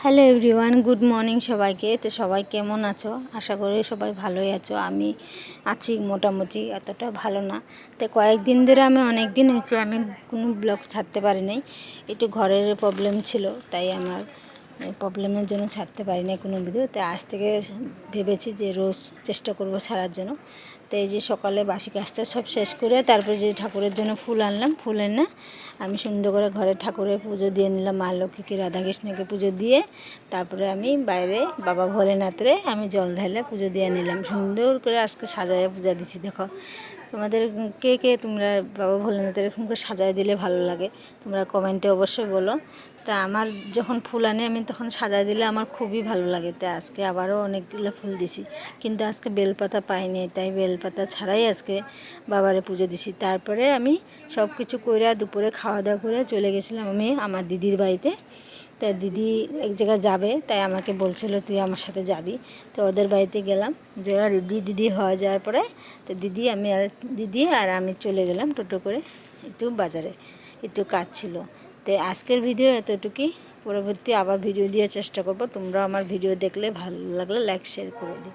Hello everyone, good morning সবাইকে। তো সবাই কেমন আছো? আশা করি সবাই ভালোই আছো। আমি আছি মোটামুটি, এতটা ভালো না। তো কয়েকদিন ধরে অনেক দিন হচ্ছে আমি কোনো ব্লগ ছাড়তে পারি নাই। একটু ঘরের প্রবলেম ছিল, তাই আমার প্রবলেমের জন্য ছাড়তে পারি নাই কোনো ভিডিও। তো আজ থেকে ভেবেছি যে রোজ চেষ্টা করব ছাড়ার জন্য। তো এই যে সকালে বাসি কাজটা সব শেষ করে তারপরে যে ঠাকুরের জন্য ফুল আনলাম, ফুল এনে আমি সুন্দর করে ঘরে ঠাকুরের পুজো দিয়ে নিলাম, মা লক্ষ্মীকে রাধাকৃষ্ণকে পুজো দিয়ে তারপরে আমি বাইরে বাবা ভোলেনাথরে আমি জল ঢেলে পুজো দিয়ে নিলাম। সুন্দর করে আজকে সাজায় পূজা দিচ্ছি। দেখো তোমাদের কে কে তোমরা বাবা ভোলেনাথের এরকম করে সাজায় দিলে ভালো লাগে, তোমরা কমেন্টে অবশ্যই বলো। তা আমার যখন ফুল আনে আমি তখন সাজায় দিলে আমার খুবই ভালো লাগে। তাই আজকে আবারও অনেকগুলো ফুল দিছি, কিন্তু আজকে বেলপাতা পাইনি, তাই বেলপাতা ছাড়াই আজকে বাবারে পুজো দিছি। তারপরে আমি সব কিছু করে দুপুরে খাওয়া দাওয়া করে চলে গেছিলাম আমি আমার দিদির বাড়িতে। তা দিদি এক জায়গায় যাবে, তাই আমাকে বলছিল তুই আমার সাথে যাবি। তো ওদের বাড়িতে গেলাম, যে রেডি দিদি হয়ে যাওয়ার পরে তো দিদি আর আমি চলে গেলাম টোটো করে একটু বাজারে, একটু কাজ ছিল। তো আজকের ভিডিও এতটুকুই, পরবর্তী আবার ভিডিও দেওয়ার চেষ্টা করবো। তোমরা আমার ভিডিও দেখলে ভালো লাগলে লাইক শেয়ার করে দিও।